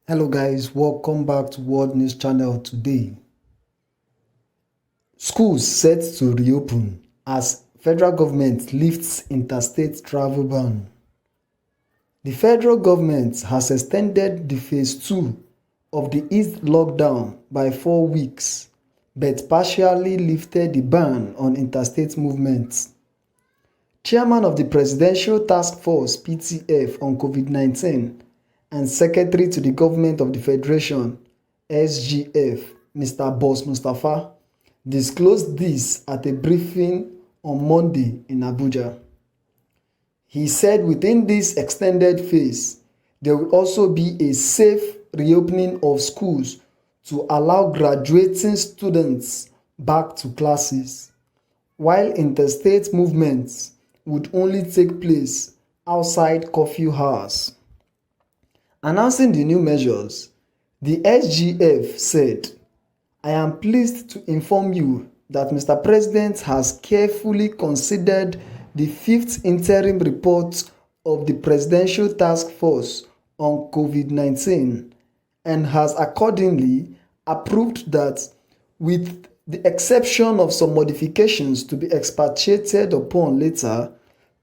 Hello guys, welcome back to World News Channel today. Schools set to reopen as federal government lifts interstate travel ban. The federal government has extended the phase 2 of the eased lockdown by 4 weeks, but partially lifted the ban on interstate movements. Chairman of the Presidential Task Force (PTF) on COVID-19 and Secretary to the Government of the Federation (SGF), Mr. Boss Mustafa, disclosed this at a briefing on Monday in Abuja. He said within this extended phase, there will also be a safe reopening of schools to allow graduating students back to classes, while interstate movements would only take place outside curfew hours. Announcing the new measures, the SGF said, "I am pleased to inform you that Mr. President has carefully considered the fifth interim report of the Presidential Task Force on COVID-19 and has accordingly approved that, with the exception of some modifications to be expatiated upon later,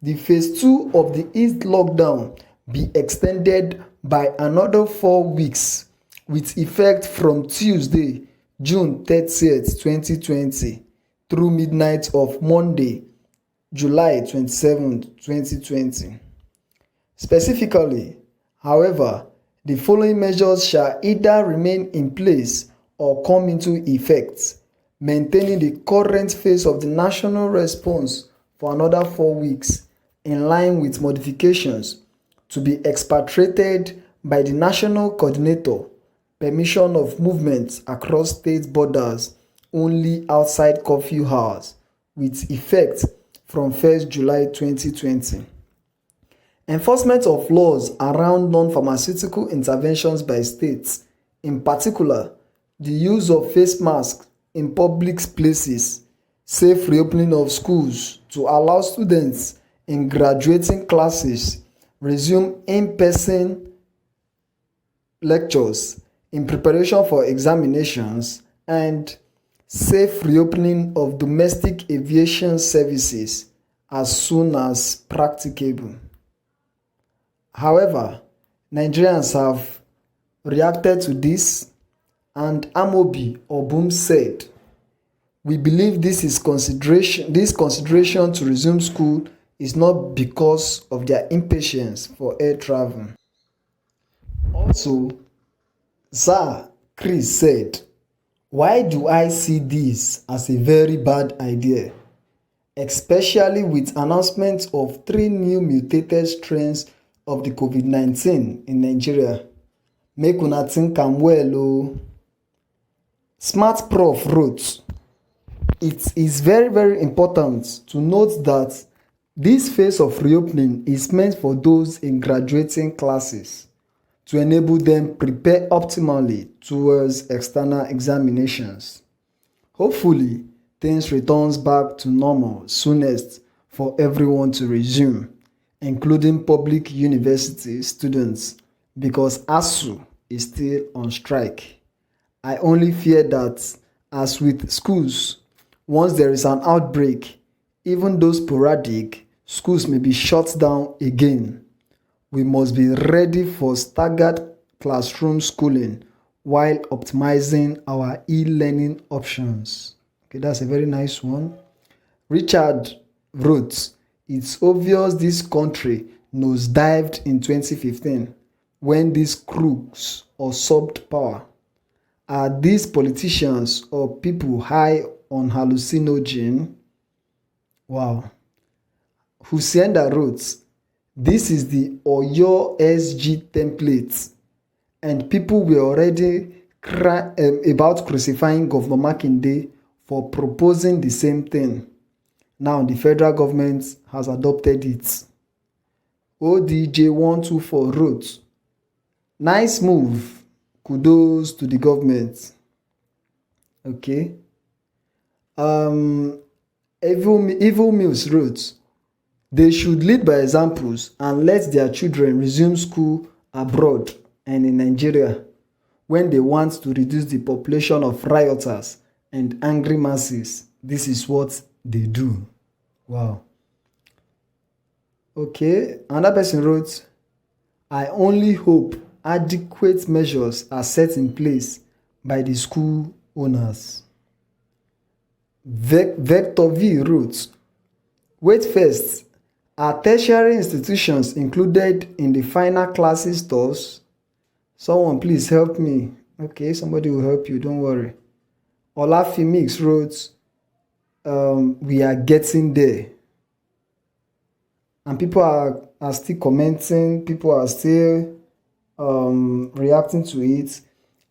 the phase 2 of the eased lockdown be extended by another 4 weeks with effect from Tuesday, June 30th, 2020 through midnight of Monday, July 27th, 2020. Specifically, however, the following measures shall either remain in place or come into effect, maintaining the current phase of the national response for another 4 weeks, in line with modifications to be expatriated by the National Coordinator, permission of movement across state borders only outside curfew hours, with effect from 1st July 2020. Enforcement of laws around non-pharmaceutical interventions by states, in particular, the use of face masks in public places, safe reopening of schools to allow students in graduating classes resume in-person lectures in preparation for examinations, and safe reopening of domestic aviation services as soon as practicable. However, Nigerians have reacted to this, and Amobi Obum said, "We believe this consideration to resume school is not because of their impatience for air travel." Also, Sir Chris said, "Why do I see this as a very bad idea, especially with announcements of 3 new mutated strains of the COVID-19 in Nigeria? Make una think am well o." Smart Prof wrote, "It is very important to note that this phase of reopening is meant for those in graduating classes to enable them prepare optimally towards external examinations. Hopefully, things returns back to normal soonest for everyone to resume, including public university students, because ASU is still on strike. I only fear that, as with schools, once there is an outbreak, even though sporadic, schools may be shut down again. We must be ready for staggered classroom schooling while optimizing our e-learning options." Okay, that's a very nice one. Richard wrote, "It's obvious this country nosedived in 2015 when these crooks usurped power. Are these politicians or people high on hallucinogen?" Wow. Husienda wrote, "This is the Oyo SG template, and people were already about crucifying Governor Makinde for proposing the same thing. Now the federal government has adopted it." ODJ124 wrote, "Nice move. Kudos to the government." Okay. Evil Mills wrote, "They should lead by examples and let their children resume school abroad and in Nigeria. when they want to reduce the population of rioters and angry masses. This is what they do. Wow. Okay, another person wrote, I only hope adequate measures are set in place by the school owners. Vector V wrote, wait first, are tertiary institutions included in the final classes stores? Someone please help me. Okay, somebody will help you, don't worry. Olafimix wrote, we are getting there. And people are still commenting, people are still reacting to it.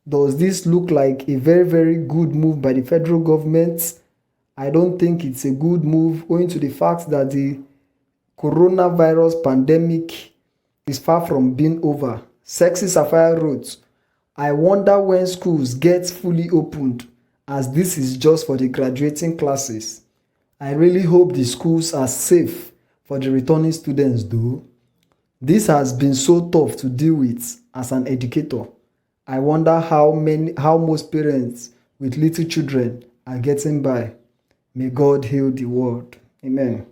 Does this look like a very, very good move by the federal government? I don't think it's a good move, owing to the fact that the coronavirus pandemic is far from being over. Sexy Sapphire wrote, I wonder when schools get fully opened, as this is just for the graduating classes. I really hope the schools are safe for the returning students though. This has been so tough to deal with as an educator. I wonder how most parents with little children are getting by. May God heal the world. Amen.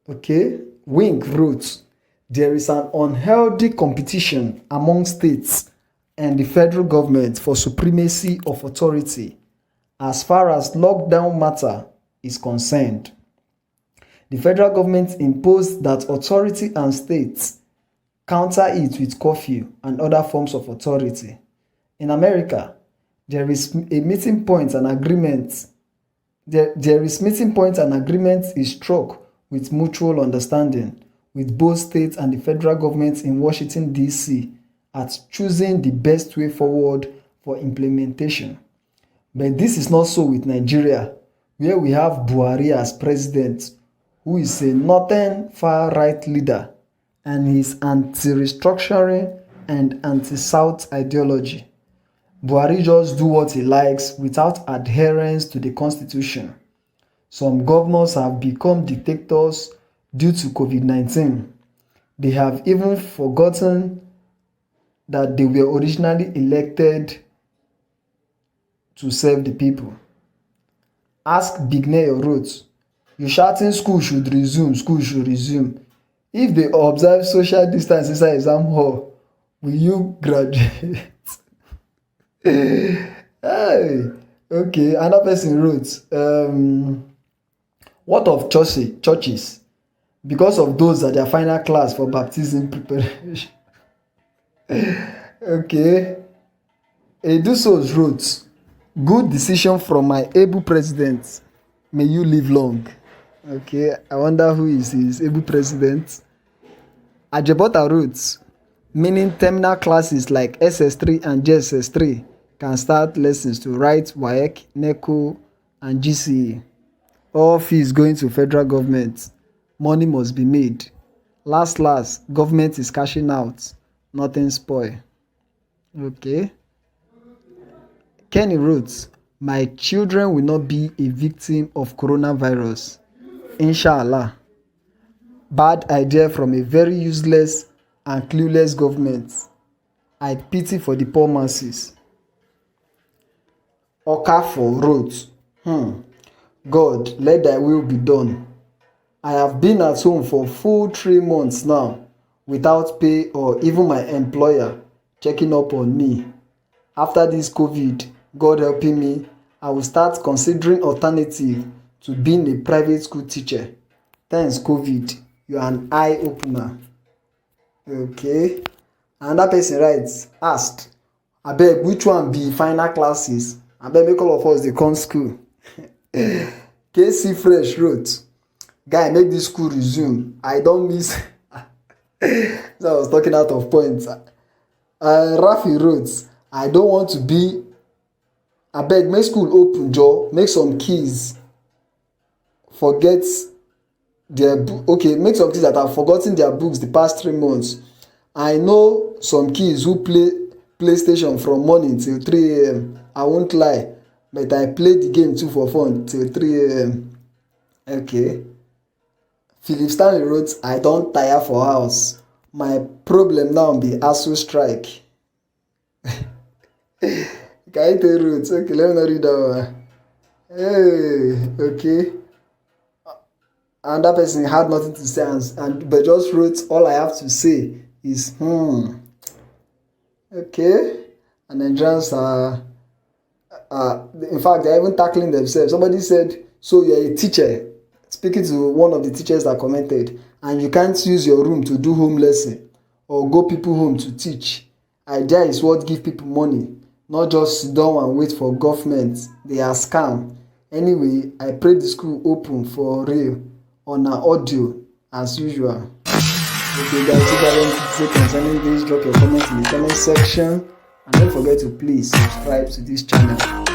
Okay, Wink wrote, there is an unhealthy competition among states and the federal government for supremacy of authority as far as lockdown matter is concerned. The federal government imposed that authority and states counter it with curfew and other forms of authority. In America, there is a meeting point and agreement. There is meeting point and agreement is struck with mutual understanding with both states and the federal government in Washington, D.C. at choosing the best way forward for implementation. But this is not so with Nigeria, where we have Buhari as president, who is a northern far-right leader, and his anti-restructuring and anti-South ideology. Buhari just do what he likes without adherence to the constitution. Some governors have become dictators due to COVID-19. They have even forgotten that they were originally elected to serve the people. Ask Bignayo wrote, you shouting school should resume, school should resume. If they observe social distance inside exam hall, will you graduate? Hey, okay, another person wrote, what of churches? Because of those at their final class for baptism preparation. Okay, Edusos wrote, good decision from my able president. May you live long. Okay, I wonder who is his able president. Ajebota wrote, meaning terminal classes like SS3 and JSS3 can start lessons to write WAEC, NECO, and GCE. All fees going to federal government. Money must be made. Last, government is cashing out. Nothing spoil. Okay. Kenny wrote, my children will not be a victim of coronavirus. Inshallah. Bad idea from a very useless and clueless government. I pity for the poor masses. Okafor wrote, God, let thy will be done. I have been at home for full 3 months now without pay or even my employer checking up on me. After this COVID, God helping me, I will start considering alternative to being a private school teacher. Thanks COVID, you are an eye opener. Okay. Another person writes, asked, abeg which one be final classes? Abeg make all of us dey come school. KC Fresh wrote, guy make this school resume. I don't miss. So I was talking out of points. Rafi wrote, I don't want to be. Abeg make school open, Joe. Make some kids forget their book. Okay, make some kids that have forgotten their books the past 3 months. I know some kids who play PlayStation from morning till 3 a.m. I won't lie, but I play the game too for fun till 3 a.m. Okay. Philip Stanley wrote, I don't tire for house. My problem now be ASU strike. Can you take roots? Okay, let me not read that one. Hey, okay. And that person had nothing to say and but just wrote, all I have to say is okay. And Nigerians in fact, they're even tackling themselves. Somebody said, so you're a teacher, speaking to one of the teachers that commented, and you can't use your room to do home lesson or go people home to teach. Idea is what give people money, not just sit down and wait for government. They are scam. Anyway, I pray the school open for real on our audio as usual. Okay guys, if you have anything to say concerning this, drop your comments in the comment section and don't forget to please subscribe to this channel.